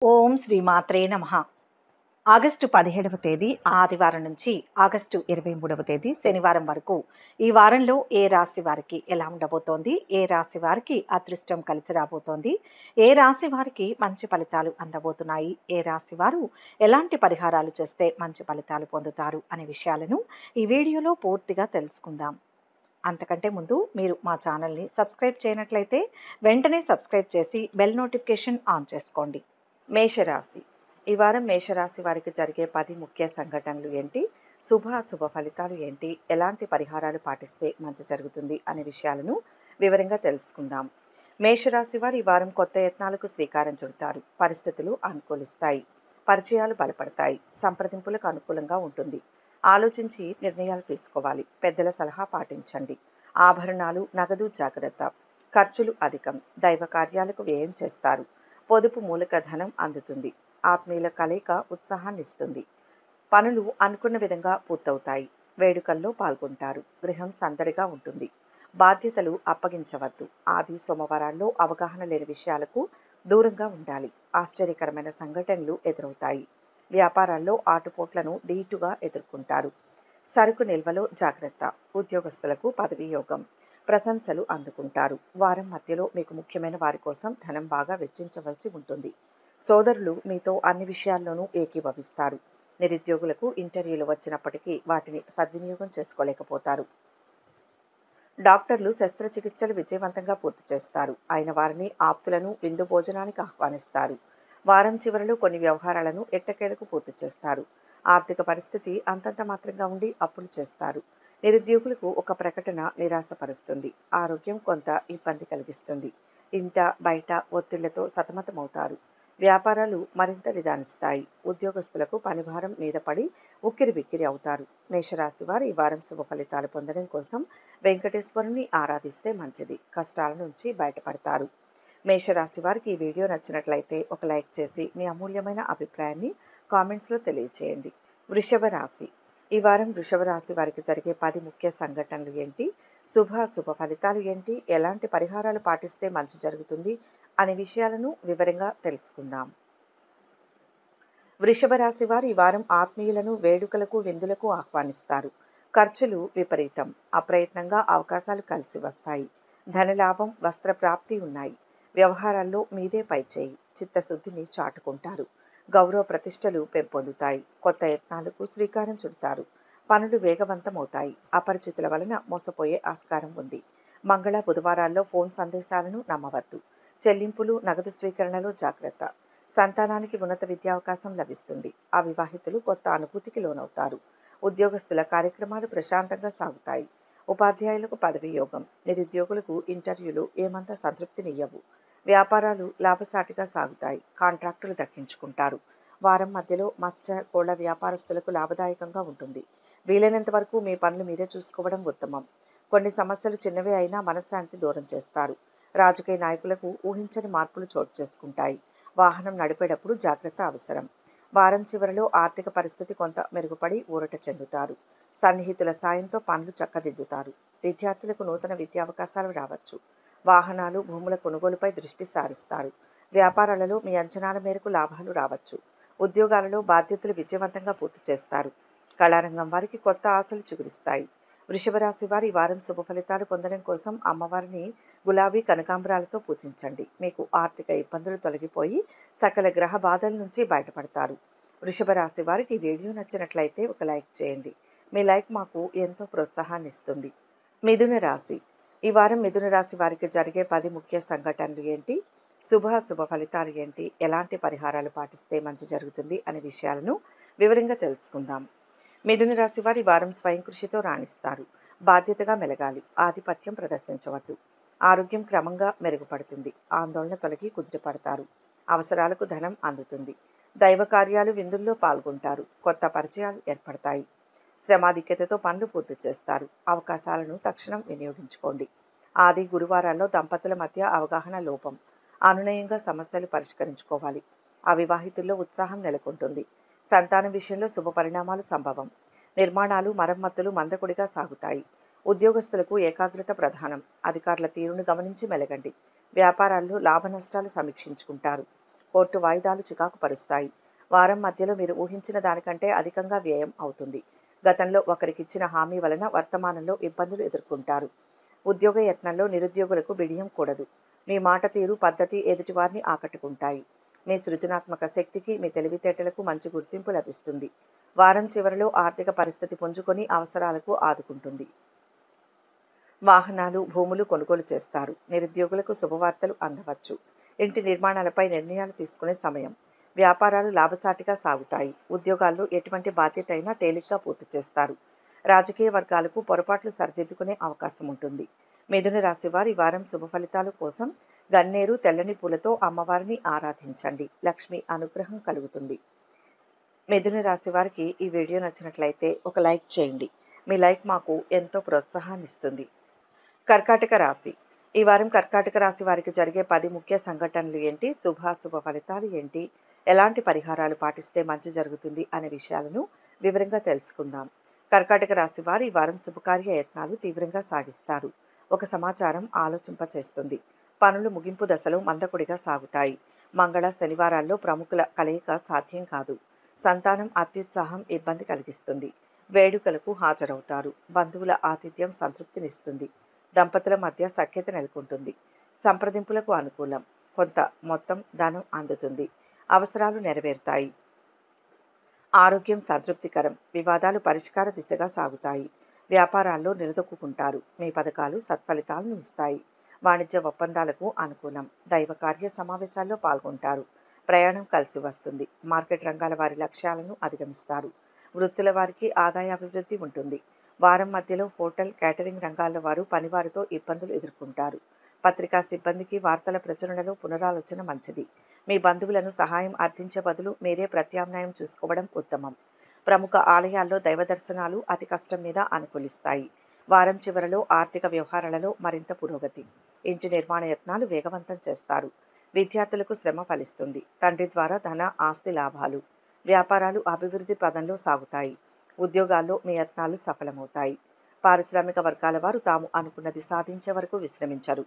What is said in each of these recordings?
ఓం శ్రీ మాత్రే నమః. ఆగస్టు 17వ తేదీ ఆదివారం నుంచి ఆగస్టు 23వ తేదీ శనివారం వరకు ఈ వారంలో ఏ రాశి వారికి ఎలా ఉండబోతోంది, ఏ రాశి వారికి అదృష్టం కలిసి రాబోతోంది, ఏ రాశి వారికి మంచి ఫలితాలు అందబోతున్నాయి, ఏ రాశి వారు ఎలాంటి పరిహారాలు చేస్తే మంచి ఫలితాలు పొందుతారు అనే విషయాలను ఈ వీడియోలో పూర్తిగా తెలుసుకుందాం. అంతకంటే ముందు మీరు మా ఛానల్ని సబ్స్క్రైబ్ చేయనట్లయితే వెంటనే సబ్స్క్రైబ్ చేసి బెల్ నోటిఫికేషన్ ఆన్ చేసుకోండి. మేషరాశి. ఈ వారం మేషరాశి వారికి జరిగే 10 ముఖ్య సంఘటనలు ఏంటి, శుభ ఫలితాలు ఏంటి, ఎలాంటి పరిహారాలు పాటిస్తే మంచి జరుగుతుంది అనే విషయాలను వివరంగా తెలుసుకుందాం. మేషరాశి వారు ఈ వారం కొత్త యత్నాలకు శ్రీకారం చుడతారు. పరిస్థితులు అనుకూలిస్తాయి, పరిచయాలు బలపడతాయి, సంప్రదింపులకు అనుకూలంగా ఉంటుంది. ఆలోచించి నిర్ణయాలు తీసుకోవాలి. పెద్దల సలహా పాటించండి. ఆభరణాలు, నగదు జాగ్రత్త. ఖర్చులు అధికం. దైవ కార్యాలకు వ్యయం చేస్తారు. పొదుపు మూలక ధనం అందుతుంది. ఆత్మీయుల కలయిక ఉత్సాహాన్నిస్తుంది. పనులు అనుకున్న విధంగా పూర్తవుతాయి. వేడుకల్లో పాల్గొంటారు. గృహం సందడిగా ఉంటుంది. బాధ్యతలు అప్పగించవద్దు. ఆది సోమవారాల్లో అవగాహన లేని విషయాలకు దూరంగా ఉండాలి. ఆశ్చర్యకరమైన సంఘటనలు ఎదురవుతాయి. వ్యాపారాల్లో ఆటుపోట్లను ధీటుగా ఎదుర్కొంటారు. సరుకు నిల్వలో జాగ్రత్త. ఉద్యోగస్తులకు పదవీ యోగం. ప్రశంసలు అందుకుంటారు. వారం మధ్యలో మీకు ముఖ్యమైన వారి కోసం ధనం బాగా వెచ్చించవలసి ఉంటుంది. సోదరులు మీతో అన్ని విషయాల్లోనూ ఏకీభవిస్తారు. నిరుద్యోగులకు ఇంటర్వ్యూలు వచ్చినప్పటికీ వాటిని సద్వినియోగం చేసుకోలేకపోతారు. డాక్టర్లు శస్త్రచికిత్సలు విజయవంతంగా పూర్తి చేస్తారు. అయిన వారిని ఆప్తులను విందు భోజనానికి ఆహ్వానిస్తారు. వారం చివరిలో కొన్ని వ్యవహారాలను ఎట్టకేలకు పూర్తి చేస్తారు. ఆర్థిక పరిస్థితి అంతంత మాత్రంగా ఉండి అప్పులు చేస్తారు. నిరుద్యోగులకు ఒక ప్రకటన నిరాశపరుస్తుంది. ఆరోగ్యం కొంత ఇబ్బంది కలిగిస్తుంది. ఇంట బయట ఒత్తిళ్లతో సతమతమవుతారు. వ్యాపారాలు మరింత నిదానిస్తాయి. ఉద్యోగస్తులకు పనిభారం మీద పడి ఉక్కిరిబిక్కిరి అవుతారు. మేషరాశి వారు ఈ వారం శుభ ఫలితాలు పొందడం కోసం వెంకటేశ్వరుని ఆరాధిస్తే మంచిది. కష్టాల నుంచి బయటపడతారు. మేషరాశి వారికి ఈ వీడియో నచ్చినట్లయితే ఒక లైక్ చేసి మీ అమూల్యమైన అభిప్రాయాన్ని కామెంట్స్లో తెలియచేయండి. వృషభ రాశి. ఈ వారం వృషభ రాశి వారికి జరిగే 10 ముఖ్య సంఘటనలు ఏంటి, శుభ ఫలితాలు ఏంటి, ఎలాంటి పరిహారాలు పాటిస్తే మంచి జరుగుతుంది అనే విషయాలను వివరంగా తెలుసుకుందాం. వృషభ రాశి వారు ఈ వారం ఆత్మీయులను వేడుకలకు విందులకు ఆహ్వానిస్తారు. ఖర్చులు విపరీతం. అప్రయత్నంగా అవకాశాలు కలిసి వస్తాయి. ధనలాభం, వస్త్ర ప్రాప్తి ఉన్నాయి. వ్యవహారాల్లో మీదే పైచేయి. చిత్తశుద్ధిని చాటుకుంటారు. గౌరవ ప్రతిష్టలు పెంపొందుతాయి. కొత్త యత్నాలకు శ్రీకారం చుడతారు. పనులు వేగవంతమవుతాయి. అపరిచితుల వలన మోసపోయే ఆస్కారం ఉంది. మంగళ బుధవారాల్లో ఫోన్ సందేశాలను నమ్మవద్దు. చెల్లింపులు, నగదు స్వీకరణలో జాగ్రత్త. సంతానానికి ఉన్నత విద్యావకాశం లభిస్తుంది. అవివాహితులు కొత్త అనుభూతికి లోనవుతారు. ఉద్యోగస్తుల కార్యక్రమాలు ప్రశాంతంగా సాగుతాయి. ఉపాధ్యాయులకు పదవీ యోగం. నిరుద్యోగులకు ఇంటర్వ్యూలు ఏమంత సంతృప్తినియ్యవు. వ్యాపారాలు లాభసాటిగా సాగుతాయి. కాంట్రాక్టులు దక్కించుకుంటారు. వారం మధ్యలో మత్స్య కోళ్ల వ్యాపారస్తులకు లాభదాయకంగా ఉంటుంది. వీలైనంత వరకు మీ పనులు మీరే చూసుకోవడం ఉత్తమం. కొన్ని సమస్యలు చిన్నవే అయినా మనశ్శాంతి దూరం చేస్తారు. రాజకీయ నాయకులకు ఊహించని మార్పులు చోటు చేసుకుంటాయి. వాహనం నడిపేటప్పుడు జాగ్రత్త అవసరం. వారం చివరిలో ఆర్థిక పరిస్థితి కొంత మెరుగుపడి ఊరట చెందుతారు. సన్నిహితుల సాయంతో పనులు చక్కదిద్దుతారు. విద్యార్థులకు నూతన విద్యావకాశాలు రావచ్చు. వాహనాలు, భూముల కొనుగోలుపై దృష్టి సారిస్తారు. వ్యాపారాలలో మీ అంచనాల మేరకు లాభాలు రావచ్చు. ఉద్యోగాలలో బాధ్యతలు విజయవంతంగా పూర్తి చేస్తారు. కళారంగం వారికి కొత్త ఆశలు చిగురిస్తాయి. వృషభ రాశి వారు ఈ వారం శుభ ఫలితాలు పొందడం కోసం అమ్మవారిని గులాబీ కనకాంబరాలతో పూజించండి. మీకు ఆర్థిక ఇబ్బందులు తొలగిపోయి సకల గ్రహ బాధల నుంచి బయటపడతారు. వృషభ రాశి వారికి ఈ వీడియో నచ్చినట్లయితే ఒక లైక్ చేయండి. మీ లైక్ మాకు ఎంతో ప్రోత్సాహాన్ని ఇస్తుంది. మిథున రాశి. ఈ వారం మిథున రాశి వారికి జరిగే 10 ముఖ్య సంఘటనలు ఏంటి, శుభ ఫలితాలు ఏంటి, ఎలాంటి పరిహారాలు పాటిస్తే మంచి జరుగుతుంది అనే విషయాలను వివరంగా తెలుసుకుందాం. మిథున రాశి వారి వారం స్వయం కృషితో రాణిస్తారు. బాధ్యతగా మెలగాలి. ఆధిపత్యం ప్రదర్శించవద్దు. ఆరోగ్యం క్రమంగా మెరుగుపడుతుంది. ఆందోళన తొలగి కుదిరిపడతారు. అవసరాలకు ధనం అందుతుంది. దైవ కార్యాలు, విందుల్లో పాల్గొంటారు. కొత్త పరిచయాలు ఏర్పడతాయి. శ్రమాధిక్యతతో పనులు పూర్తి చేస్తారు. అవకాశాలను తక్షణం వినియోగించుకోండి. ఆది గురువారాల్లో దంపతుల మధ్య అవగాహన లోపం. అనునయంగా సమస్యలు పరిష్కరించుకోవాలి. అవివాహితుల్లో ఉత్సాహం నెలకొంటుంది. సంతానం విషయంలో శుభ పరిణామాలు సంభవం. నిర్మాణాలు, మరమ్మతులు మందకొడిగా సాగుతాయి. ఉద్యోగస్తులకు ఏకాగ్రత ప్రధానం. అధికారుల తీరును గమనించి మెలగండి. వ్యాపారాల్లో లాభ నష్టాలు సమీక్షించుకుంటారు. కోర్టు వాయిదాలు చికాకు పరుస్తాయి. వారం మధ్యలో మీరు ఊహించిన దానికంటే అధికంగా వ్యయం అవుతుంది. గతంలో ఒకరికిచ్చిన హామీ వలన వర్తమానంలో ఇబ్బందులు ఎదుర్కొంటారు. ఉద్యోగ యత్నంలో నిరుద్యోగులకు బిడియం కూడదు. మీ మాట తీరు, పద్ధతి ఎదుటివారిని ఆకట్టుకుంటాయి. మీ సృజనాత్మక శక్తికి, మీ తెలివితేటలకు మంచి గుర్తింపు లభిస్తుంది. వారం చివరిలో ఆర్థిక పరిస్థితి పుంజుకొని అవసరాలకు ఆదుకుంటుంది. వాహనాలు, భూములు కొనుగోలు చేస్తారు. నిరుద్యోగులకు శుభవార్తలు అందవచ్చు. ఇంటి నిర్మాణాలపై నిర్ణయాలు తీసుకునే సమయం. వ్యాపారాలు లాభసాటిగా సాగుతాయి. ఉద్యోగాల్లో ఎటువంటి బాధ్యత అయినా తేలిగ్గా పూర్తి చేస్తారు. రాజకీయ వర్గాలకు పొరపాట్లు సరిదిద్దుకునే అవకాశం ఉంటుంది. మిథున రాశి వారి వారం శుభ ఫలితాల కోసం గన్నేరు, తెల్లని పూలతో అమ్మవారిని ఆరాధించండి. లక్ష్మి అనుగ్రహం కలుగుతుంది. మిథున రాశి వారికి ఈ వీడియో నచ్చినట్లయితే ఒక లైక్ చేయండి. మీ లైక్ మాకు ఎంతో ప్రోత్సాహాన్ని ఇస్తుంది. కర్కాటక రాశి. ఈ వారం కర్కాటక రాశి వారికి జరిగే 10 ముఖ్య సంఘటనలు ఏంటి, శుభాశుభ ఫలితాలు ఏంటి, ఎలాంటి పరిహారాలు పాటిస్తే మంచి జరుగుతుంది అనే విషయాలను వివరంగా తెలుసుకుందాం. కర్కాటక రాశి వారు ఈ వారం శుభకార్య యత్నాలు తీవ్రంగా సాగిస్తారు. ఒక సమాచారం ఆలోచింపచేస్తుంది. పనులు ముగింపు దశలో మందకొడిగా సాగుతాయి. మంగళ, శనివారాల్లో ప్రముఖుల కలయిక సాధ్యం కాదు. సంతానం అత్యుత్సాహం ఇబ్బంది కలిగిస్తుంది. వేడుకలకు హాజరవుతారు. బంధువుల ఆతిథ్యం సంతృప్తినిస్తుంది. దంపతుల మధ్య సఖ్యత నెలకొంటుంది. సంప్రదింపులకు అనుకూలం. కొంత మొత్తం ధనం అందుతుంది. అవసరాలు నెరవేరుతాయి. ఆరోగ్యం సంతృప్తికరం. వివాదాలు పరిష్కార దిశగా సాగుతాయి. వ్యాపారాల్లో నిలదొక్కుంటారు. మీ పథకాలు సత్ఫలితాలను ఇస్తాయి. వాణిజ్య ఒప్పందాలకు అనుకూలం. దైవ కార్య సమావేశాల్లో పాల్గొంటారు. ప్రయాణం కలిసి వస్తుంది. మార్కెట్ రంగాల వారి లక్ష్యాలను అధిగమిస్తారు. వృత్తుల వారికి ఆదాయాభివృద్ధి ఉంటుంది. వారం మధ్యలో హోటల్, కేటరింగ్ రంగాల వారు పనివారితో ఇబ్బందులు ఎదుర్కొంటారు. పత్రికా సిబ్బందికి వార్తల ప్రచురణలో పునరాలోచన మంచిది. మీ బంధువులను సహాయం అర్థించే బదులు మీరే ప్రత్యామ్నాయం చూసుకోవడం ఉత్తమం. ప్రముఖ ఆలయాల్లో దైవ దర్శనాలు అతి కష్టం మీద అనుకూలిస్తాయి. వారం చివరలో ఆర్థిక వ్యవహారాలలో మరింత పురోగతి. ఇంటి నిర్మాణ యత్నాలు వేగవంతం చేస్తారు. విద్యార్థులకు శ్రమ ఫలిస్తుంది. తండ్రి ద్వారా ధన, ఆస్తి లాభాలు. వ్యాపారాలు అభివృద్ధి పదంలో సాగుతాయి. ఉద్యోగాల్లో మీ యత్నాలు సఫలమవుతాయి. పారిశ్రామిక వర్గాల వారు తాము అనుకున్నది సాధించే వరకు విశ్రమించరు.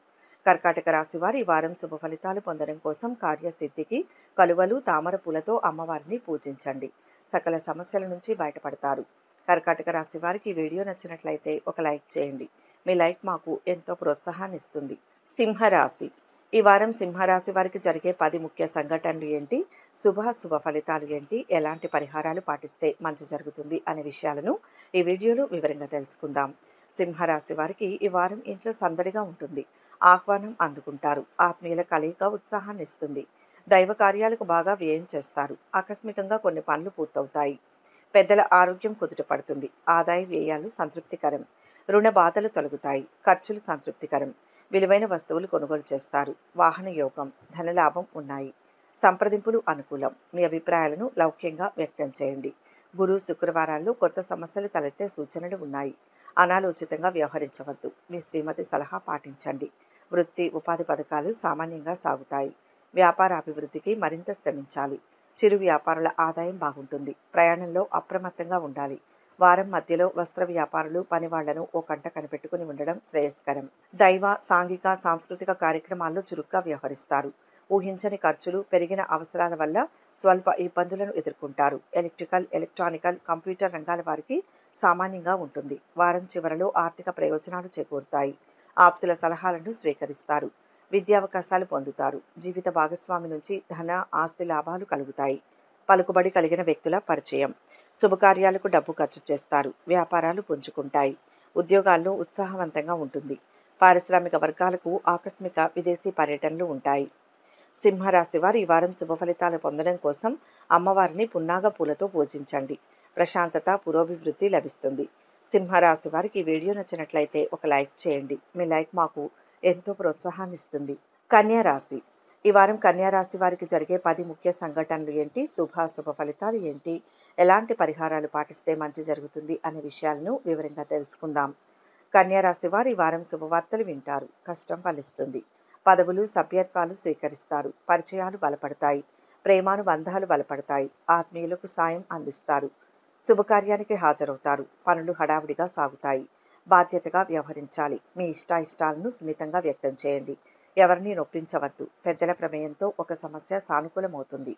కర్కాటక రాశి వారు ఈ వారం శుభ ఫలితాలు పొందడం కోసం కార్యసిద్ధికి కలువలు, తామర పూలతో అమ్మవారిని పూజించండి. సకల సమస్యల నుంచి బయటపడతారు. కర్కాటక రాశి వారికి ఈ వీడియో నచ్చినట్లయితే ఒక లైక్ చేయండి. మీ లైక్ మాకు ఎంతో ప్రోత్సాహాన్ని ఇస్తుంది. సింహరాశి. ఈ వారం సింహరాశి వారికి జరిగే 10 ముఖ్య సంఘటనలు ఏంటి, శుభ ఫలితాలు ఏంటి, ఎలాంటి పరిహారాలు పాటిస్తే మంచి జరుగుతుంది అనే విషయాలను ఈ వీడియోలో వివరంగా తెలుసుకుందాం. సింహరాశి వారికి ఈ వారం ఇంట్లో సందడిగా ఉంటుంది. ఆహ్వానం అందుకుంటారు. ఆత్మీయుల కలయిక ఉత్సాహాన్ని ఇస్తుంది. దైవ కార్యాలకు బాగా వ్యయం చేస్తారు. ఆకస్మికంగా కొన్ని పనులు పూర్తవుతాయి. పెద్దల ఆరోగ్యం కుదుటపడుతుంది. ఆదాయ వ్యయాలు సంతృప్తికరం. రుణ బాధలు తొలగుతాయి. ఖర్చులు సంతృప్తికరం. విలువైన వస్తువులు కొనుగోలు చేస్తారు. వాహన యోగం, ధనలాభం ఉన్నాయి. సంప్రదింపులు అనుకూలం. మీ అభిప్రాయాలను లౌక్యంగా వ్యక్తం చేయండి. గురు, శుక్రవారాల్లో కొత్త సమస్యలు తలెత్తే సూచనలు ఉన్నాయి. అనాలోచితంగా వ్యవహరించవద్దు. మీ శ్రీమతి సలహా పాటించండి. వృత్తి, ఉపాధి పథకాలు సామాన్యంగా సాగుతాయి. వ్యాపార అభివృద్ధికి మరింత శ్రమించాలి. చిరు వ్యాపారుల ఆదాయం బాగుంటుంది. ప్రయాణంలో అప్రమత్తంగా ఉండాలి. వారం మధ్యలో వస్త్ర వ్యాపారులు పనివాళ్లను ఓ కంట కనిపెట్టుకుని ఉండడం శ్రేయస్కరం. దైవ, సాంఘిక, సాంస్కృతిక కార్యక్రమాల్లో చురుగ్గా వ్యవహరిస్తారు. ఊహించని ఖర్చులు, పెరిగిన అవసరాల వల్ల స్వల్ప ఇబ్బందులను ఎదుర్కొంటారు. ఎలక్ట్రికల్, ఎలక్ట్రానికల్, కంప్యూటర్ రంగాల వారికి సామాన్యంగా ఉంటుంది. వారం చివరలో ఆర్థిక ప్రయోజనాలు చేకూరుతాయి. ఆప్తుల సలహాలను స్వీకరిస్తారు. విద్యావకాశాలు పొందుతారు. జీవిత భాగస్వామి నుంచి ధన, ఆస్తి లాభాలు కలుగుతాయి. పలుకుబడి కలిగిన వ్యక్తుల పరిచయం. శుభకార్యాలకు డబ్బు ఖర్చు చేస్తారు. వ్యాపారాలు పుంజుకుంటాయి. ఉద్యోగాల్లో ఉత్సాహవంతంగా ఉంటుంది. పారిశ్రామిక వర్గాలకు ఆకస్మిక విదేశీ పర్యటనలు ఉంటాయి. సింహరాశి వారు ఈ వారం శుభ ఫలితాలు పొందడం కోసం అమ్మవారిని పున్నాగ పూలతో పూజించండి. ప్రశాంతత, పురోభివృద్ధి లభిస్తుంది. సింహరాశి వారికి ఈ వీడియో నచ్చినట్లయితే ఒక లైక్ చేయండి. మీ లైక్ మాకు ఎంతో ప్రోత్సాహాన్ని ఇస్తుంది. కన్యా రాశి. ఈ వారం కన్యా రాశి వారికి జరిగే 10 ముఖ్య సంఘటనలు ఏంటి, శుభ ఫలితాలు ఏంటి, ఎలాంటి పరిహారాలు పాటిస్తే మంచి జరుగుతుంది అనే విషయాలను వివరంగా తెలుసుకుందాం. కన్యా రాశి వారు ఈ వారం శుభవార్తలు వింటారు. కష్టం ఫలిస్తుంది. పదవులు, సభ్యత్వాలు స్వీకరిస్తారు. పరిచయాలు బలపడతాయి. ప్రేమానుబంధాలు బలపడతాయి. ఆత్మీయులకు సాయం అందిస్తారు. శుభకార్యానికి హాజరవుతారు. పనులు హడావుడిగా సాగుతాయి. బాధ్యతగా వ్యవహరించాలి. మీ ఇష్టాయిష్టాలను సున్నితంగా వ్యక్తం చేయండి. ఎవరిని నొప్పించవద్దు. పెద్దల ప్రమేయంతో ఒక సమస్య సానుకూలమవుతుంది.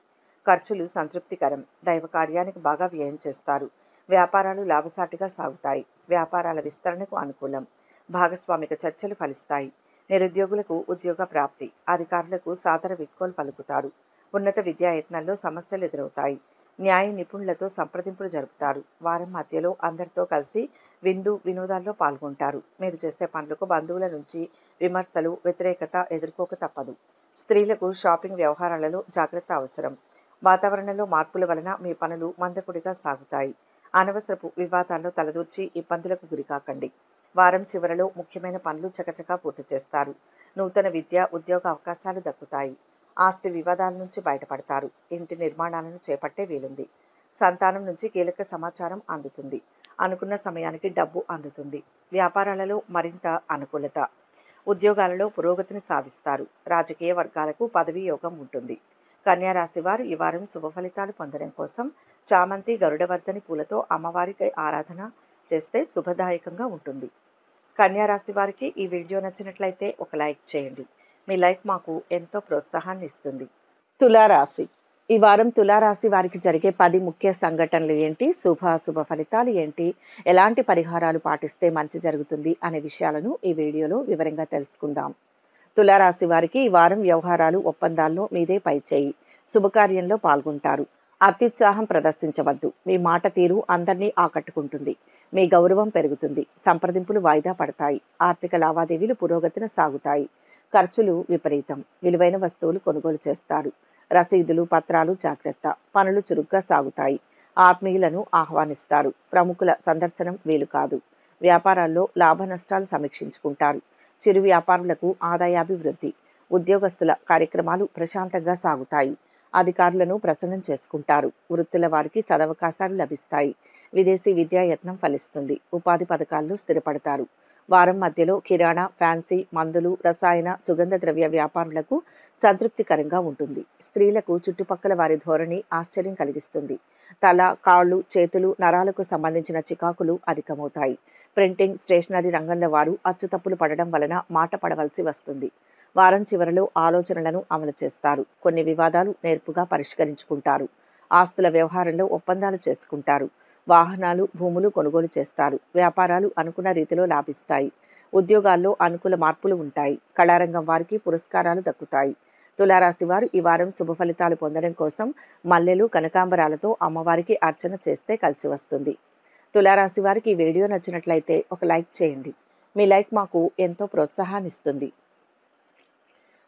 ఖర్చులు సంతృప్తికరం. దైవ కార్యానికి బాగా వ్యయం చేస్తారు. వ్యాపారాలు లాభసాటిగా సాగుతాయి. వ్యాపారాల విస్తరణకు అనుకూలం. భాగస్వామిక చర్చలు ఫలిస్తాయి. నిరుద్యోగులకు ఉద్యోగ ప్రాప్తి. అధికారులకు సాదర వీడ్కోలు పలుకుతారు. ఉన్నత విద్యాయత్నాల్లో సమస్యలు ఎదురవుతాయి. న్యాయ నిపుణులతో సంప్రదింపులు జరుపుతారు. వారం మధ్యలో అందరితో కలిసి విందు వినోదాల్లో పాల్గొంటారు. మీరు చేసే పనులకు బంధువుల నుంచి విమర్శలు, వ్యతిరేకత ఎదుర్కోక తప్పదు. స్త్రీలకు షాపింగ్ వ్యవహారాలలో జాగ్రత్త అవసరం. వాతావరణంలో మార్పుల వలన మీ పనులు మందకొడిగా సాగుతాయి. అనవసరపు వివాదాల్లో తలదూర్చి ఇబ్బందులకు గురికాకండి. వారం చివరలో ముఖ్యమైన పనులు చకచకా పూర్తి చేస్తారు. నూతన విద్య, ఉద్యోగ అవకాశాలు దక్కుతాయి. ఆస్తి వివాదాల నుంచి బయటపడతారు. ఇంటి నిర్మాణాలను చేపట్టే వీలుంది. సంతానం నుంచి కీలక సమాచారం అందుతుంది. అనుకున్న సమయానికి డబ్బు అందుతుంది. వ్యాపారాలలో మరింత అనుకూలత. ఉద్యోగాలలో పురోగతిని సాధిస్తారు. రాజకీయ వర్గాలకు పదవీ యోగం ఉంటుంది. కన్యా రాశి వారు ఈ వారం శుభ ఫలితాలు పొందడం కోసం చామంతి, గరుడవర్ధని పూలతో అమ్మవారికి ఆరాధన చేస్తే శుభదాయకంగా ఉంటుంది. కన్యా రాశి వారికి ఈ వీడియో నచ్చినట్లయితే ఒక లైక్ చేయండి. మీ లైక్ మాకు ఎంతో ప్రోత్సాహాన్ని ఇస్తుంది. తులారాశి. ఈ వారం తులారాశి వారికి జరిగే 10 ముఖ్య సంఘటనలు ఏంటి, శుభాశుభ ఫలితాలు ఏంటి, ఎలాంటి పరిహారాలు పాటిస్తే మంచి జరుగుతుంది అనే విషయాలను ఈ వీడియోలో వివరంగా తెలుసుకుందాం. తులారాశి వారికి ఈ వారం వ్యవహారాలు, ఒప్పందాల్లో మీదే పైచేయి. శుభకార్యంలో పాల్గొంటారు. అత్యుత్సాహం ప్రదర్శించవద్దు. మీ మాట తీరు అందరినీ ఆకట్టుకుంటుంది. మీ గౌరవం పెరుగుతుంది. సంప్రదింపులు వాయిదా పడతాయి. ఆర్థిక లావాదేవీలు పురోగతిన సాగుతాయి. ఖర్చులు విపరీతం. విలువైన వస్తువులు కొనుగోలు చేస్తారు. రసీదులు, పత్రాలు జాగ్రత్త. పనులు చురుగ్గా సాగుతాయి. ఆత్మీయులను ఆహ్వానిస్తారు. ప్రముఖుల సందర్శనం వీలు కాదు. వ్యాపారాల్లో లాభ నష్టాలు సమీక్షించుకుంటారు. చిరు వ్యాపారులకు ఆదాయాభివృద్ధి. ఉద్యోగస్తుల కార్యక్రమాలు ప్రశాంతంగా సాగుతాయి. అధికారులను ప్రసన్నం చేసుకుంటారు. వృత్తుల వారికి సదవకాశాలు లభిస్తాయి. విదేశీ విద్యాయత్నం ఫలిస్తుంది. ఉపాధి పథకాల్లో స్థిరపడతారు. వారం మధ్యలో కిరాణా, ఫ్యాన్సీ, మందులు, రసాయన, సుగంధ ద్రవ్య వ్యాపారులకు సంతృప్తికరంగా ఉంటుంది. స్త్రీలకు చుట్టుపక్కల వారి ధోరణి ఆశ్చర్యం కలిగిస్తుంది. తల, కాళ్ళు, చేతులు, నరాలకు సంబంధించిన చికాకులు అధికమవుతాయి. ప్రింటింగ్, స్టేషనరీ రంగంలో వారు అచ్చుతప్పులు పడడం వలన మాట పడవలసి వస్తుంది. వారం చివరలో ఆలోచనలను అమలు చేస్తారు. కొన్ని వివాదాలు నేర్పుగా పరిష్కరించుకుంటారు. ఆస్తుల వ్యవహారంలో ఒప్పందాలు చేసుకుంటారు. వాహనాలు, భూములు కొనుగోలు చేస్తారు. వ్యాపారాలు అనుకున్న రీతిలో లాభిస్తాయి. ఉద్యోగాల్లో అనుకూల మార్పులు ఉంటాయి. కళారంగం వారికి పురస్కారాలు దక్కుతాయి. తులారాశి వారు ఈ వారం శుభ ఫలితాలు పొందడం కోసం మల్లెలు, కనకాంబరాలతో అమ్మవారికి అర్చన చేస్తే కలిసి వస్తుంది. తులారాశి వారికి ఈ వీడియో నచ్చినట్లయితే ఒక లైక్ చేయండి. మీ లైక్ మాకు ఎంతో ప్రోత్సాహాన్ని ఇస్తుంది.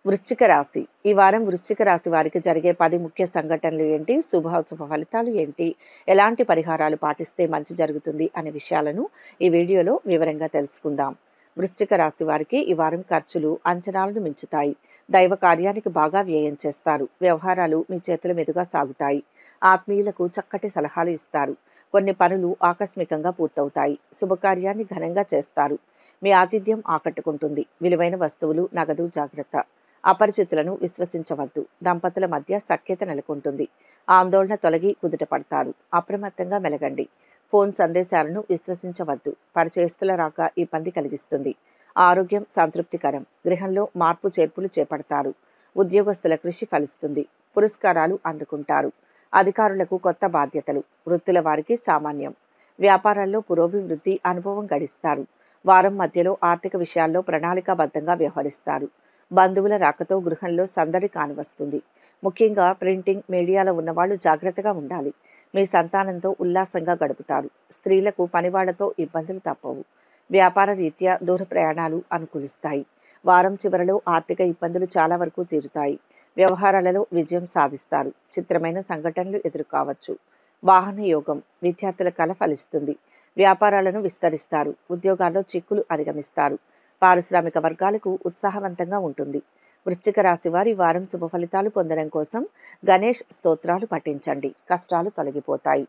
వృశ్చిక రాశి. ఈ వారం వృశ్చిక రాశి వారికి జరిగే 10 ముఖ్య సంఘటనలు ఏంటి, శుభాశుభ ఫలితాలు ఏంటి, ఎలాంటి పరిహారాలు పాటిస్తే మంచి జరుగుతుంది అనే విషయాలను ఈ వీడియోలో వివరంగా తెలుసుకుందాం. వృశ్చిక రాశి వారికి ఈ వారం ఖర్చులు అంచనాలను మించుతాయి. దైవ కార్యానికి బాగా వ్యయం చేస్తారు. వ్యవహారాలు మీ చేతుల మీదుగా సాగుతాయి. ఆత్మీయులకు చక్కటి సలహాలు ఇస్తారు. కొన్ని పనులు ఆకస్మికంగా పూర్తవుతాయి. శుభకార్యాన్ని ఘనంగా చేస్తారు. మీ ఆతిథ్యం ఆకట్టుకుంటుంది. విలువైన వస్తువులు, నగదు జాగ్రత్త. అపరిచితులను విశ్వసించవద్దు. దంపతుల మధ్య సఖ్యత నెలకొంటుంది. ఆందోళన తొలగి కుదుట పడతారు. అప్రమత్తంగా మెలగండి. ఫోన్ సందేశాలను విశ్వసించవద్దు. పరిచయస్తుల రాక ఇబ్బంది కలిగిస్తుంది. ఆరోగ్యం సంతృప్తికరం. గృహంలో మార్పు చేర్పులు చేపడతారు. ఉద్యోగస్తుల కృషి ఫలిస్తుంది. పురస్కారాలు అందుకుంటారు. అధికారులకు కొత్త బాధ్యతలు. వృత్తుల వారికి సామాన్యం. వ్యాపారాల్లో పురోభివృద్ధి అనుభవం గడిస్తారు. వారం మధ్యలో ఆర్థిక విషయాల్లో ప్రణాళికాబద్ధంగా వ్యవహరిస్తారు. బంధువుల రాకతో గృహంలో సందడి కానివస్తుంది. ముఖ్యంగా ప్రింటింగ్, మీడియాలో ఉన్నవాళ్లు జాగ్రత్తగా ఉండాలి. మీ సంతానంతో ఉల్లాసంగా గడుపుతారు. స్త్రీలకు పనివాళ్లతో ఇబ్బందులు తప్పవు. వ్యాపార రీత్యా దూర ప్రయాణాలు అనుకూలిస్తాయి. వారం చివరలో ఆర్థిక ఇబ్బందులు చాలా వరకు తీరుతాయి. వ్యవహారాలలో విజయం సాధిస్తారు. చిత్రమైన సంఘటనలు ఎదురుకావచ్చు. వాహన యోగం. విద్యార్థుల కల ఫలిస్తుంది. వ్యాపారాలను విస్తరిస్తారు. ఉద్యోగాల్లో చిక్కులు అధిగమిస్తారు. పారిశ్రామిక వర్గాలకు ఉత్సాహవంతంగా ఉంటుంది. వృశ్చిక రాశి వారి వారం శుభ ఫలితాలు పొందడం కోసం గణేష్ స్తోత్రాలు పఠించండి. కష్టాలు తొలగిపోతాయి.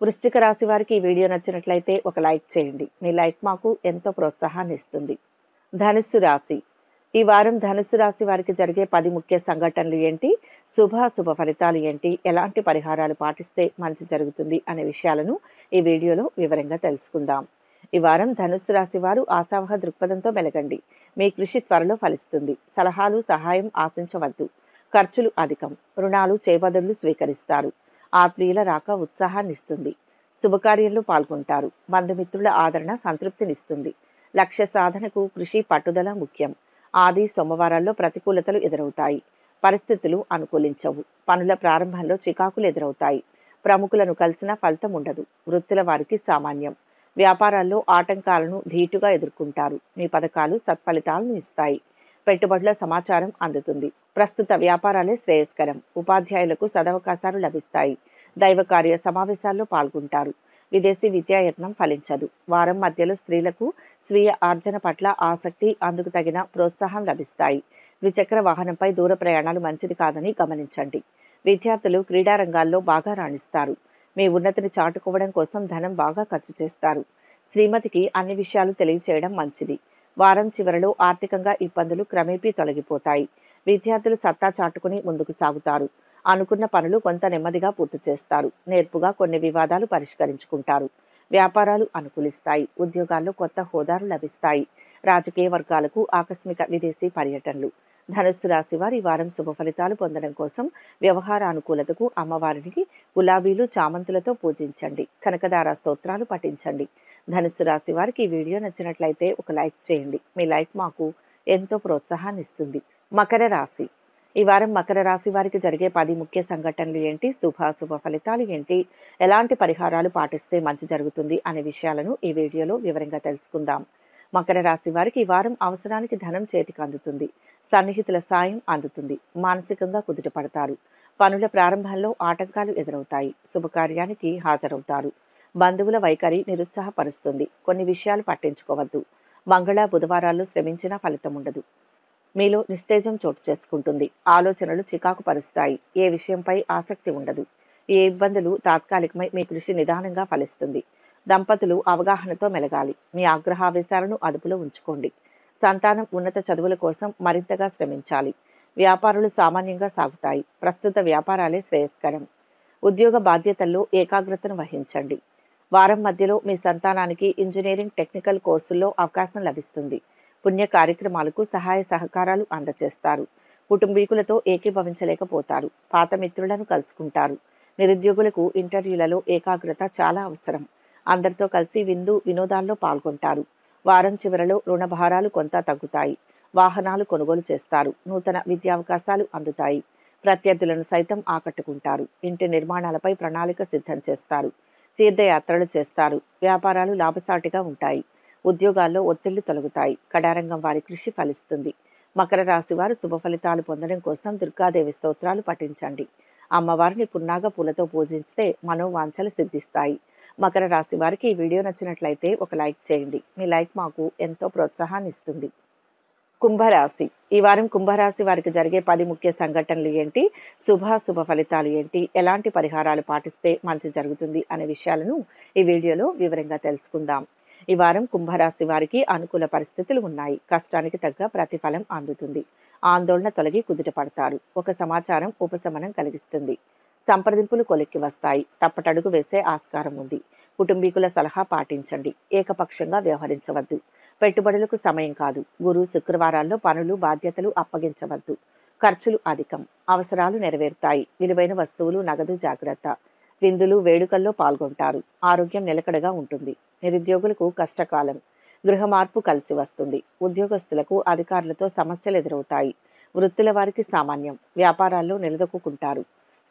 వృశ్చిక రాశి వారికి ఈ వీడియో నచ్చినట్లయితే ఒక లైక్ చేయండి. మీ లైక్ మాకు ఎంతో ప్రోత్సాహాన్ని ఇస్తుంది. ధనుస్సు రాశి. ఈ వారం ధనుస్సు రాశి వారికి జరిగే 10 ముఖ్య సంఘటనలు ఏంటి, శుభాశుభ ఫలితాలు ఏంటి, ఎలాంటి పరిహారాలు పాటిస్తే మంచి జరుగుతుంది అనే విషయాలను ఈ వీడియోలో వివరంగా తెలుసుకుందాం. ఈ వారం ధనుస్సు రాశి వారు ఆశావహ దృక్పథంతో మెలగండి. మీ కృషి త్వరలో ఫలిస్తుంది. సలహాలు, సహాయం ఆశించవద్దు. ఖర్చులు అధికం. రుణాలు, చేబదుళ్లు స్వీకరిస్తారు. ఆత్మీయుల రాక ఉత్సాహాన్నిస్తుంది. శుభకార్యంలో పాల్గొంటారు. బంధుమిత్రుల ఆదరణ సంతృప్తినిస్తుంది. లక్ష్య సాధనకు కృషి, పట్టుదల ముఖ్యం. ఆది, సోమవారాల్లో ప్రతికూలతలు ఎదురవుతాయి. పరిస్థితులు అనుకూలించవు. పనుల ప్రారంభంలో చికాకులు ఎదురవుతాయి. ప్రముఖులను కలిసిన ఫలితం ఉండదు. వృత్తుల వారికి సామాన్యం. వ్యాపారాల్లో ఆటంకాలను ధీటుగా ఎదుర్కొంటారు. మీ పథకాలు సత్ఫలితాలను ఇస్తాయి. పెట్టుబడుల సమాచారం అందుతుంది. ప్రస్తుత వ్యాపారాలే శ్రేయస్కరం. ఉపాధ్యాయులకు సదవకాశాలు లభిస్తాయి. దైవ కార్య సమావేశాల్లో పాల్గొంటారు. విదేశీ విద్యాయత్నం ఫలించదు. వారం మధ్యలో స్త్రీలకు స్వీయ ఆర్జన పట్ల ఆసక్తి, అందుకు తగిన ప్రోత్సాహం లభిస్తాయి. ద్విచక్ర వాహనంపై దూర ప్రయాణాలు మంచిది కాదని గమనించండి. విద్యార్థులు క్రీడా రంగాల్లో బాగా రాణిస్తారు. మీ ఉన్నతిని చాటుకోవడం కోసం ధనం బాగా ఖర్చు చేస్తారు. శ్రీమతికి అన్ని విషయాలు తెలియచేయడం మంచిది. వారం చివరలో ఆర్థికంగా ఇబ్బందులు క్రమేపీ తొలగిపోతాయి. విద్యార్థులు సత్తా చాటుకుని ముందుకు సాగుతారు. అనుకున్న పనులు కొంత నెమ్మదిగా పూర్తి చేస్తారు. నేర్పుగా కొన్ని వివాదాలు పరిష్కరించుకుంటారు. వ్యాపారాలు అనుకూలిస్తాయి. ఉద్యోగాల్లో కొత్త హోదాలు లభిస్తాయి. రాజకీయ వర్గాలకు ఆకస్మిక విదేశీ పర్యటనలు. ధనుస్సు రాశి వారి వారం శుభ ఫలితాలు పొందడం కోసం వ్యవహార అనుకూలతకు అమ్మవారికి గులాబీలు, చామంతులతో పూజించండి. కనకదార స్తోత్రాలు పఠించండి. ధనుస్సు రాశి వారికి ఈ వీడియో నచ్చినట్లయితే ఒక లైక్ చేయండి. మీ లైక్ మాకు ఎంతో ప్రోత్సాహాన్ని ఇస్తుంది. మకర రాశి. ఈ వారం మకర రాశి వారికి జరిగే 10 ముఖ్య సంఘటనలు ఏంటి, శుభాశుభ ఫలితాలు ఏంటి, ఎలాంటి పరిహారాలు పాటిస్తే మంచి జరుగుతుంది అనే విషయాలను ఈ వీడియోలో వివరంగా తెలుసుకుందాం. మకర రాశి వారికి ఈ వారం అవసరానికి ధనం చేతికి అందుతుంది. సన్నిహితుల సాయం అందుతుంది. మానసికంగా కుదుటపడతారు. పనుల ప్రారంభంలో ఆటంకాలు ఎదురవుతాయి. శుభకార్యానికి హాజరవుతారు. బంధువుల వైఖరి నిరుత్సాహపరుస్తుంది. కొన్ని విషయాలు పట్టించుకోవద్దు. మంగళ, బుధవారాల్లో శ్రమించినా ఫలితం ఉండదు. మీలో నిస్తేజం చోటు చేసుకుంటుంది. ఆలోచనలు చికాకు పరుస్తాయి. ఏ విషయంపై ఆసక్తి ఉండదు. ఏ ఇబ్బందులు తాత్కాలికమై మీ కృషి నిదానంగా ఫలిస్తుంది. దంపతులు అవగాహనతో మెలగాలి. మీ ఆగ్రహావేశాలను అదుపులో ఉంచుకోండి. సంతానం ఉన్నత చదువుల కోసం మరింతగా శ్రమించాలి. వ్యాపారాలు సామాన్యంగా సాగుతాయి. ప్రస్తుత వ్యాపారాలే శ్రేయస్కరం. ఉద్యోగ బాధ్యతల్లో ఏకాగ్రతను వహించండి. వారం మధ్యలో మీ సంతానానికి ఇంజనీరింగ్, టెక్నికల్ కోర్సుల్లో అవకాశం లభిస్తుంది. పుణ్య కార్యక్రమాలకు సహాయ సహకారాలు అందజేస్తారు. కుటుంబీకులతో ఏకీభవించలేకపోతారు. పాత మిత్రులను కలుసుకుంటారు. నిరుద్యోగులకు ఇంటర్వ్యూలలో ఏకాగ్రత చాలా అవసరం. అందరితో కలిసి విందు, వినోదాల్లో పాల్గొంటారు. వారం చివరలో రుణ భారాలు కొంత తగ్గుతాయి. వాహనాలు కొనుగోలు చేస్తారు. నూతన విద్యావకాశాలు అందుతాయి. ప్రత్యర్థులను సైతం ఆకట్టుకుంటారు. ఇంటి నిర్మాణాలపై ప్రణాళిక సిద్ధం చేస్తారు. తీర్థయాత్రలు చేస్తారు. వ్యాపారాలు లాభసాటిగా ఉంటాయి. ఉద్యోగాల్లో ఒత్తిళ్లు తొలగుతాయి. కడారంగం వారి కృషి ఫలిస్తుంది. మకర రాశి వారు శుభ ఫలితాలు పొందడం కోసం దుర్గాదేవి స్తోత్రాలు పఠించండి. అమ్మవారిని పున్నాగ పూలతో పూజిస్తే మనోవాంఛలు సిద్ధిస్తాయి. మకర రాశి వారికి ఈ వీడియో నచ్చినట్లయితే ఒక లైక్ చేయండి. మీ లైక్ మాకు ఎంతో ప్రోత్సాహాన్ని ఇస్తుంది. కుంభరాశి. ఈ వారం కుంభరాశి వారికి జరిగే 10 ముఖ్య సంఘటనలు ఏంటి, శుభాశుభ ఫలితాలు ఏంటి, ఎలాంటి పరిహారాలు పాటిస్తే మంచి జరుగుతుంది అనే విషయాలను ఈ వీడియోలో వివరంగా తెలుసుకుందాం. ఈ వారం కుంభరాశి వారికి అనుకూల పరిస్థితులు ఉన్నాయి. కష్టానికి తగ్గ ప్రతిఫలం అందుతుంది. ఆందోళన తొలగి కుదుట పడతారు. ఒక సమాచారం ఉపశమనం కలిగిస్తుంది. సంప్రదింపులు కొలిక్కి వస్తాయి. తప్పటడుగు వేసే ఆస్కారం ఉంది. కుటుంబీకుల సలహా పాటించండి. ఏకపక్షంగా వ్యవహరించవద్దు. పెట్టుబడులకు సమయం కాదు. గురు, శుక్రవారాల్లో పనులు, బాధ్యతలు అప్పగించవద్దు. ఖర్చులు అధికం. అవసరాలు నెరవేరుతాయి. విలువైన వస్తువులు, నగదు జాగ్రత్త. విందులు, వేడుకల్లో పాల్గొంటారు. ఆరోగ్యం నిలకడగా ఉంటుంది. నిరుద్యోగులకు కష్టకాలం. గృహ మార్పు కలిసి వస్తుంది. ఉద్యోగస్తులకు అధికారులతో సమస్యలు ఎదురవుతాయి. వృత్తుల వారికి సామాన్యం. వ్యాపారాల్లో నిలదొక్కుంటారు.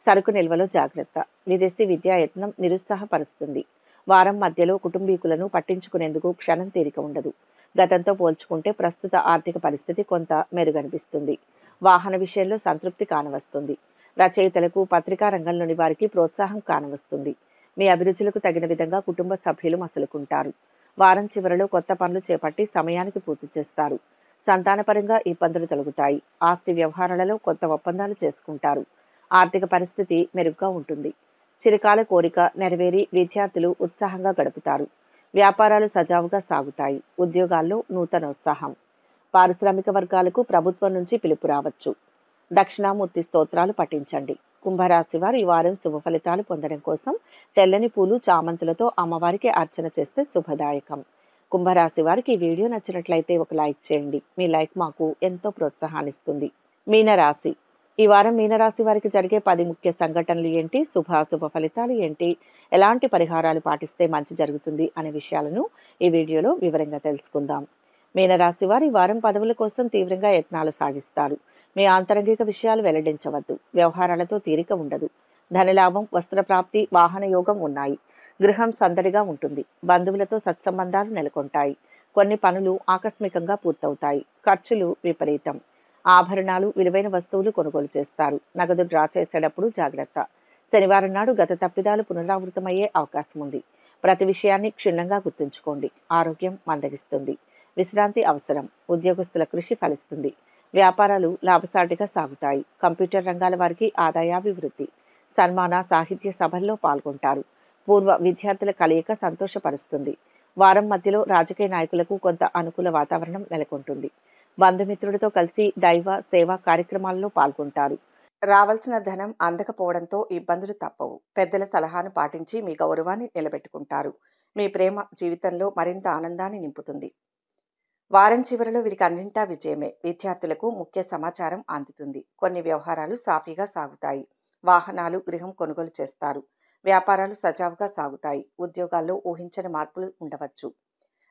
సరుకు నిల్వలో జాగ్రత్త. విదేశీ విద్యాయత్నం నిరుత్సాహపరుస్తుంది. వారం మధ్యలో కుటుంబీకులను పట్టించుకునేందుకు క్షణం తీరిక ఉండదు. గతంతో పోల్చుకుంటే ప్రస్తుత ఆర్థిక పరిస్థితి కొంత మెరుగనిపిస్తుంది. వాహన విషయంలో సంతృప్తి కానవస్తుంది. రచయితలకు, పత్రికా రంగంలోని వారికి ప్రోత్సాహం కానవస్తుంది. మీ అభిరుచులకు తగిన విధంగా కుటుంబ సభ్యులు మసలుకుంటారు. వారం చివరలో కొత్త పనులు చేపట్టి సమయానికి పూర్తి చేస్తారు. సంతానపరంగా ఇబ్బందులు తొలగుతాయి. ఆస్తి వ్యవహారాలలో కొత్త ఒప్పందాలు చేసుకుంటారు. ఆర్థిక పరిస్థితి మెరుగ్గా ఉంటుంది. చిరకాల కోరిక నెరవేరి విద్యార్థులు ఉత్సాహంగా గడుపుతారు. వ్యాపారాలు సజావుగా సాగుతాయి. ఉద్యోగాల్లో నూతనోత్సాహం. పారిశ్రామిక వర్గాలకు ప్రభుత్వం నుంచి పిలుపు రావచ్చు. దక్షిణామూర్తి స్తోత్రాలు పఠించండి. కుంభరాశి వారు ఈ వారం శుభ ఫలితాలు పొందడం కోసం తెల్లని పూలు, చామంతులతో అమ్మవారికి అర్చన చేస్తే శుభదాయకం. కుంభరాశి వారికి ఈ వీడియో నచ్చినట్లయితే ఒక లైక్ చేయండి. మీ లైక్ మాకు ఎంతో ప్రోత్సాహాన్నిస్తుంది. మీనరాశి. ఈ వారం మీనరాశి వారికి జరిగే 10 ముఖ్య సంఘటనలు ఏంటి? శుభాశుభ ఫలితాలు ఏంటి? ఎలాంటి పరిహారాలు పాటిస్తే మంచి జరుగుతుంది అనే విషయాలను ఈ వీడియోలో వివరంగా తెలుసుకుందాం. మీనరాశి వారు ఈ వారం పదవుల కోసం తీవ్రంగా యత్నాలు సాగిస్తారు. మీ ఆంతరంగిక విషయాలు వెల్లడించవద్దు. వ్యవహారాలతో తీరిక ఉండదు. ధనలాభం, వస్త్రప్రాప్తి, వాహన యోగం ఉన్నాయి. గృహం సందడిగా ఉంటుంది. బంధువులతో సత్సంబంధాలు నెలకొంటాయి. కొన్ని పనులు ఆకస్మికంగా పూర్తవుతాయి. ఖర్చులు విపరీతం. ఆభరణాలు, విలువైన వస్తువులు కొనుగోలు చేస్తారు. నగదు డ్రా చేసేటప్పుడు జాగ్రత్త. శనివారం నాడు గత తప్పిదాలు పునరావృతమయ్యే అవకాశం ఉంది. ప్రతి విషయాన్ని క్షుణ్ణంగా గుర్తుంచుకోండి. ఆరోగ్యం మందగిస్తుంది. విశ్రాంతి అవసరం. ఉద్యోగస్తుల కృషి ఫలిస్తుంది. వ్యాపారాలు లాభసాటిగా సాగుతాయి. కంప్యూటర్ రంగాల వారికి ఆదాయాభివృద్ధి. సన్మాన, సాహిత్య సభల్లో పాల్గొంటారు. పూర్వ విద్యార్థుల కలయిక సంతోషపరుస్తుంది. వారం మధ్యలో రాజకీయ నాయకులకు కొంత అనుకూల వాతావరణం నెలకొంటుంది. బంధుమిత్రులతో కలిసి దైవ సేవా కార్యక్రమాల్లో పాల్గొంటారు. రావాల్సిన ధనం అందకపోవడంతో ఇబ్బందులు తప్పవు. పెద్దల సలహాను పాటించి మీ గౌరవాన్ని నిలబెట్టుకుంటారు. మీ ప్రేమ జీవితంలో మరింత ఆనందాన్ని నింపుతుంది. వారం చివరిలో వీరికి అన్నింటా విజయమే. విద్యార్థులకు ముఖ్య సమాచారం అందుతుంది. కొన్ని వ్యవహారాలు సాఫీగా సాగుతాయి. వాహనాలు, గృహం కొనుగోలు చేస్తారు. వ్యాపారాలు సజావుగా సాగుతాయి. ఉద్యోగాల్లో ఊహించని మార్పులు ఉండవచ్చు.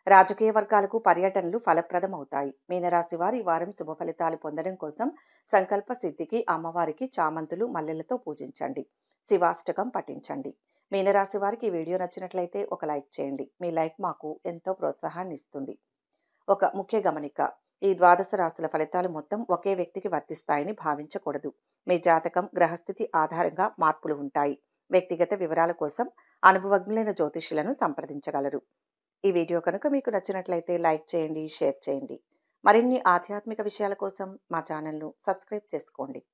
రాజకీయ వర్గాలకు పర్యటనలు ఫలప్రదమవుతాయి. మీనరాశి వారు ఈ వారం శుభ ఫలితాలు పొందడం కోసం సంకల్ప సిద్ధికి అమ్మవారికి చామంతులు, మల్లెలతో పూజించండి. శివాష్టకం పఠించండి. మీనరాశి వారికి ఈ వీడియో నచ్చినట్లయితే ఒక లైక్ చేయండి. మీ లైక్ మాకు ఎంతో ప్రోత్సాహాన్ని ఇస్తుంది. ఒక ముఖ్య గమనిక. ఈ ద్వాదశ రాశుల ఫలితాలు మొత్తం ఒకే వ్యక్తికి వర్తిస్తాయని భావించకూడదు. మీ జాతకం, గ్రహస్థితి ఆధారంగా మార్పులు ఉంటాయి. వ్యక్తిగత వివరాల కోసం అనుభవజ్ఞులైన జ్యోతిష్యులను సంప్రదించగలరు. ఈ వీడియో కనుక మీకు నచ్చినట్లయితే లైక్ చేయండి, షేర్ చేయండి. మరిన్ని ఆధ్యాత్మిక విషయాల కోసం మా ఛానల్ను సబ్స్క్రైబ్ చేసుకోండి.